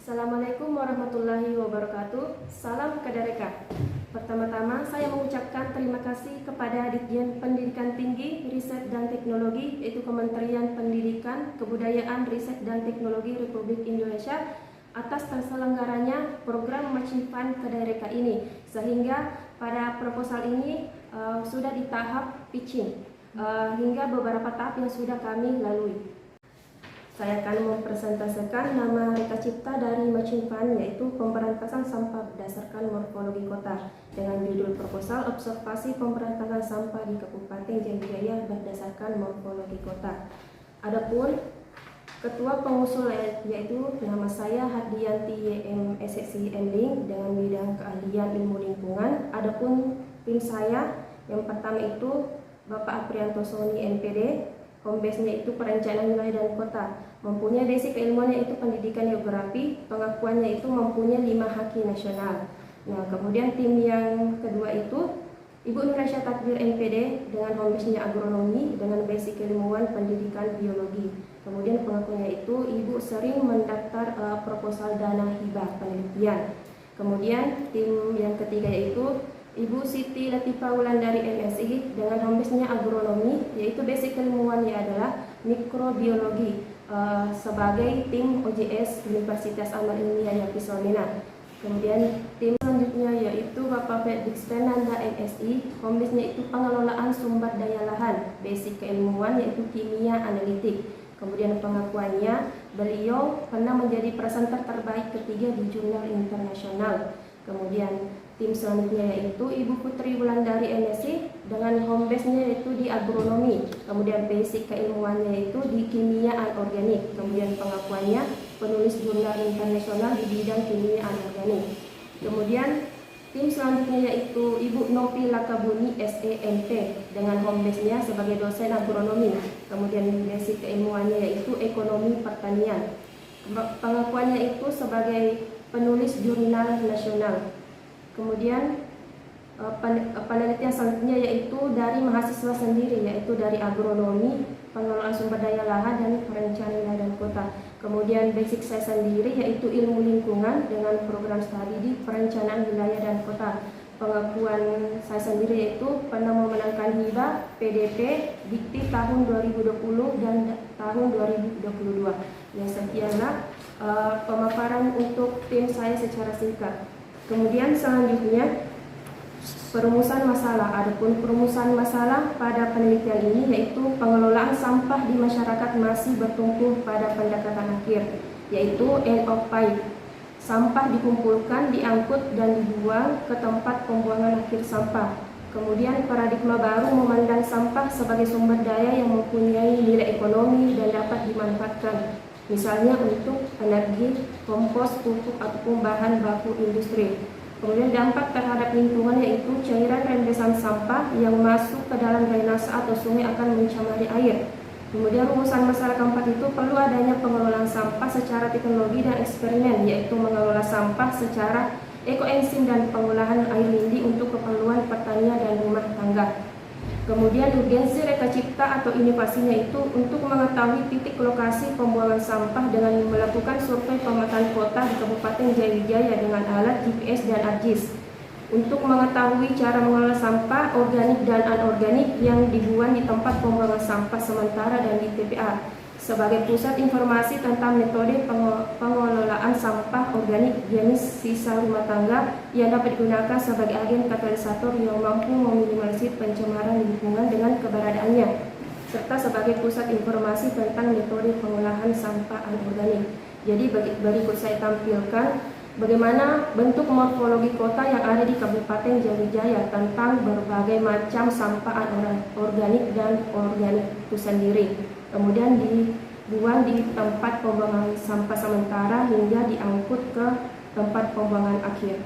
Assalamualaikum warahmatullahi wabarakatuh. Salam Kadareka. Pertama-tama saya mengucapkan terima kasih kepada Ditjen Pendidikan Tinggi, Riset dan Teknologi, yaitu Kementerian Pendidikan, Kebudayaan, Riset dan Teknologi Republik Indonesia atas terselenggaranya program Matching Fund Kadareka ini, sehingga pada proposal ini sudah di tahap pitching hingga beberapa tahap yang sudah kami lalui. Saya akan mempresentasikan nama Reka Cipta dari Matching Fund, yaitu pemberantasan sampah berdasarkan morfologi kota, dengan judul proposal observasi pemberantasan sampah di Kabupaten Jayapura berdasarkan morfologi kota. Adapun ketua pengusul yaitu nama saya Hardianti YM SSI Ending dengan bidang keahlian ilmu lingkungan. Adapun tim saya yang pertama itu Bapak Aprianto Soni NPD, home base-nya itu perencanaan wilayah dan kota, mempunyai basic keilmuannya itu pendidikan geografi, pengakuannya itu mempunyai 5 haki nasional. Nah, kemudian tim yang kedua itu Ibu Nuraisyah Takdir NPD dengan home base-nya agronomi dengan basic keilmuan pendidikan biologi. Kemudian pengakuannya itu Ibu sering mendaftar proposal dana hibah penelitian. Kemudian tim yang ketiga yaitu Ibu Siti Latifah Wulandari MSI dengan home base-nya agronomi, yaitu basic keilmuannya adalah mikrobiologi sebagai tim OJS Universitas Amal Ilmiah Yapi Solina. Kemudian tim selanjutnya yaitu Bapak Felix Fernanda MSI, home base-nya itu pengelolaan sumber daya lahan, basic keilmuan yaitu kimia analitik. Kemudian pengakuannya beliau pernah menjadi presenter terbaik ketiga di jurnal internasional. Kemudian tim selanjutnya yaitu Ibu Putri Wulandari MSI dengan home base-nya yaitu di agronomi. Kemudian basic keilmuannya yaitu di kimia anorganik. Kemudian pengakuannya penulis jurnal internasional di bidang kimia anorganik. Kemudian tim selanjutnya yaitu Ibu Novi Lakabuni SEMP dengan home base-nya sebagai dosen agronomi. Kemudian basic keilmuannya yaitu ekonomi pertanian. Pengakuannya itu sebagai penulis jurnal nasional. Kemudian penelitian selanjutnya yaitu dari mahasiswa sendiri, yaitu dari agronomi, pengelolaan sumber daya lahan dan perencanaan wilayah dan kota. Kemudian basic saya sendiri yaitu ilmu lingkungan dengan program studi di perencanaan wilayah dan kota. Pengakuan saya sendiri yaitu pernah memenangkan hibah PDP Dikti tahun 2020 dan tahun 2022. Ya, sekianlah pemaparan untuk tim saya secara singkat. Kemudian selanjutnya perumusan masalah. Adapun perumusan masalah pada penelitian ini yaitu pengelolaan sampah di masyarakat masih bertumpu pada pendekatan akhir, yaitu end of pipe. Sampah dikumpulkan, diangkut dan dibuang ke tempat pembuangan akhir sampah. Kemudian paradigma baru memandang sampah sebagai sumber daya yang mempunyai nilai ekonomi dan dapat dimanfaatkan, misalnya untuk energi, kompos, pupuk ataupun bahan baku industri. Kemudian dampak terhadap lingkungan yaitu cairan rembesan sampah yang masuk ke dalam drainase atau sungai akan mencemari air. Kemudian rumusan masalah keempat itu perlu adanya pengelolaan sampah secara teknologi dan eksperimen, yaitu mengelola sampah secara ekoenzim dan pengolahan air lindi untuk keperluan pertanian dan rumah tangga. Kemudian urgensi Reka Cipta atau inovasinya itu untuk mengetahui titik lokasi pembuangan sampah dengan melakukan survei pemetaan kota di Kabupaten Jayapura dengan alat GPS dan ARGIS untuk mengetahui cara mengelola sampah organik dan anorganik yang dibuang di tempat pembuangan sampah sementara dan di TPA sebagai pusat informasi tentang metode pengelolaan sampah organik jenis sisa rumah tangga yang dapat digunakan sebagai agen katalisator yang mampu meminimalisir pencemaran lingkungan dengan keberadaannya, serta sebagai pusat informasi tentang metode pengolahan sampah anorganik. Jadi berikut saya tampilkan bagaimana bentuk morfologi kota yang ada di Kabupaten Jayapura tentang berbagai macam sampah anorganik dan organik itu sendiri. Kemudian dibuang di tempat pembuangan sampah sementara hingga diangkut ke tempat pembuangan akhir.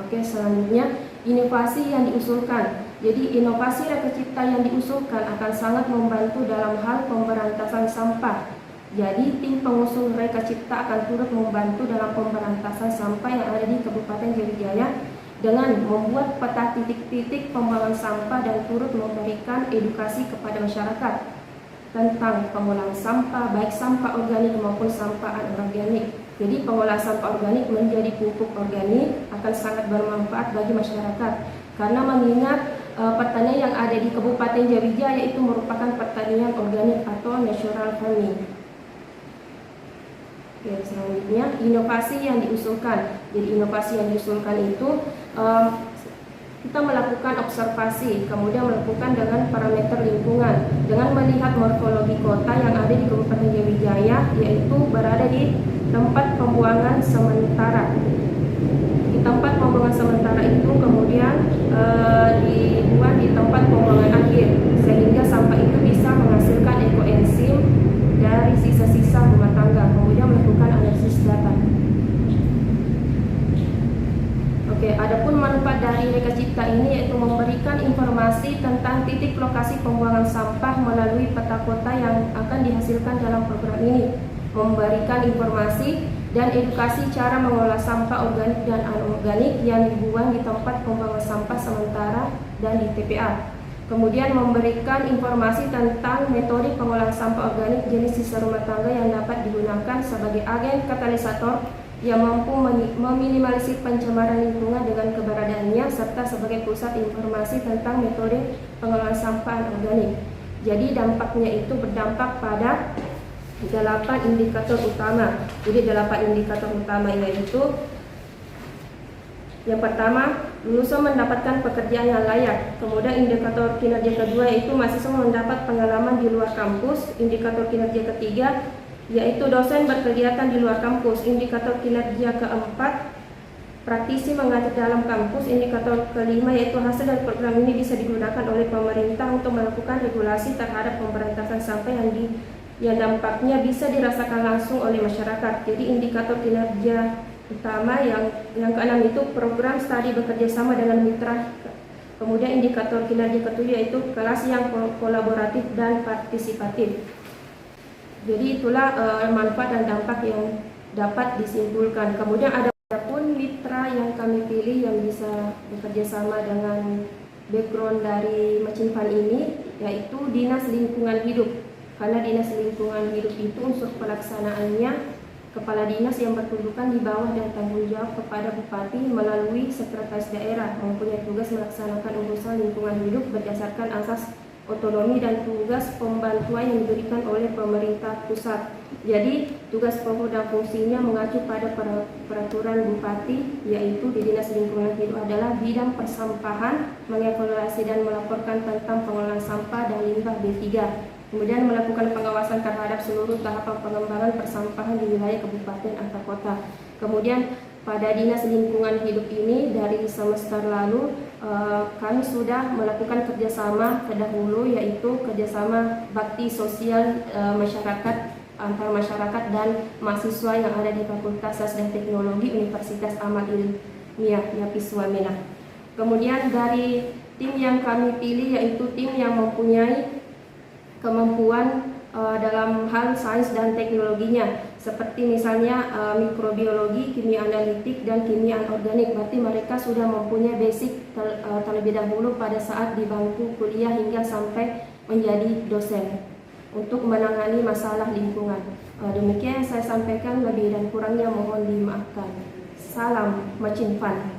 Oke, selanjutnya inovasi yang diusulkan. Jadi inovasi Reka Cipta yang diusulkan akan sangat membantu dalam hal pemberantasan sampah. Jadi tim pengusul Reka Cipta akan turut membantu dalam pemberantasan sampah yang ada di Kabupaten Jayapura dengan membuat peta titik-titik pembuangan sampah dan turut memberikan edukasi kepada masyarakat tentang pengolahan sampah, baik sampah organik maupun sampah anorganik. Jadi pengelolaan sampah organik menjadi pupuk organik akan sangat bermanfaat bagi masyarakat karena mengingat pertanian yang ada di Kabupaten Jawijaya itu merupakan pertanian organik atau natural farming. Oke, selanjutnya inovasi yang diusulkan. Jadi inovasi yang diusulkan itu kita melakukan observasi, kemudian melakukan dengan parameter lingkungan, dengan melihat morfologi kota yang ada di Kabupaten Jawijaya, yaitu berada di tempat pembuangan sementara. Di tempat pembuangan sementara itu kemudian dibuat di tempat pembuangan akhir, sehingga sampah itu bisa menghasilkan ekoenzim dari sisa-sisa rumah tangga, kemudian melakukan analisis data. Oke, adapun manfaat dari Reka Cipta ini yaitu memberikan informasi tentang titik lokasi pembuangan sampah melalui peta kota yang akan dihasilkan dalam program ini, memberikan informasi dan edukasi cara mengolah sampah organik dan anorganik yang dibuang di tempat pembuangan sampah sementara dan di TPA. Kemudian memberikan informasi tentang metode pengolahan sampah organik jenis sisa rumah tangga yang dapat digunakan sebagai agen katalisator yang mampu meminimalisir pencemaran lingkungan dengan keberadaannya, serta sebagai pusat informasi tentang metode pengolahan sampah anorganik. Jadi dampaknya itu berdampak pada 8 indikator utama. Jadi 8 indikator utama yaitu yang pertama, lulusan mendapatkan pekerjaan yang layak. Kemudian indikator kinerja kedua yaitu mahasiswa mendapat pengalaman di luar kampus. Indikator kinerja ketiga yaitu dosen berkegiatan di luar kampus. Indikator kinerja keempat, praktisi mengajar dalam kampus. Indikator kelima yaitu hasil dari program ini bisa digunakan oleh pemerintah untuk melakukan regulasi terhadap pemberantasan sampah yang dampaknya bisa dirasakan langsung oleh masyarakat. Jadi indikator kinerja utama yang keenam itu program studi bekerja sama dengan mitra. Kemudian indikator kinerja ketujuh yaitu kelas yang kolaboratif dan partisipatif. Jadi itulah manfaat dan dampak yang dapat disimpulkan. Kemudian ada pun mitra yang kami pilih yang bisa bekerja sama dengan background dari Macinpan ini, yaitu Dinas Lingkungan Hidup. Karena Dinas Lingkungan Hidup itu unsur pelaksanaannya kepala dinas yang berkedudukan di bawah dan tanggung jawab kepada Bupati melalui Sekretaris Daerah, mempunyai tugas melaksanakan urusan lingkungan hidup berdasarkan asas otonomi dan tugas pembantuan yang diberikan oleh pemerintah pusat. Jadi tugas pokok dan fungsinya mengacu pada peraturan Bupati, yaitu di Dinas Lingkungan Hidup adalah bidang persampahan, mengevaluasi dan melaporkan tentang pengolahan sampah dan limbah B3. Kemudian melakukan pengawasan terhadap seluruh tahapan pengembangan persampahan di wilayah kabupaten antar kota. Kemudian pada Dinas Lingkungan Hidup ini dari semester lalu kami sudah melakukan kerjasama terdahulu, yaitu kerjasama bakti sosial masyarakat antar masyarakat dan mahasiswa yang ada di Fakultas Sains dan Teknologi Universitas Ahmad Ilmiah Yapis Wamena. Kemudian dari tim yang kami pilih yaitu tim yang mempunyai kemampuan dalam hal sains dan teknologinya, seperti misalnya mikrobiologi, kimia analitik, dan kimia anorganik. Berarti mereka sudah mempunyai basic terlebih dahulu pada saat di bangku kuliah hingga sampai menjadi dosen untuk menangani masalah lingkungan. Demikian yang saya sampaikan, lebih dan kurangnya mohon dimaafkan. Salam Macinpan.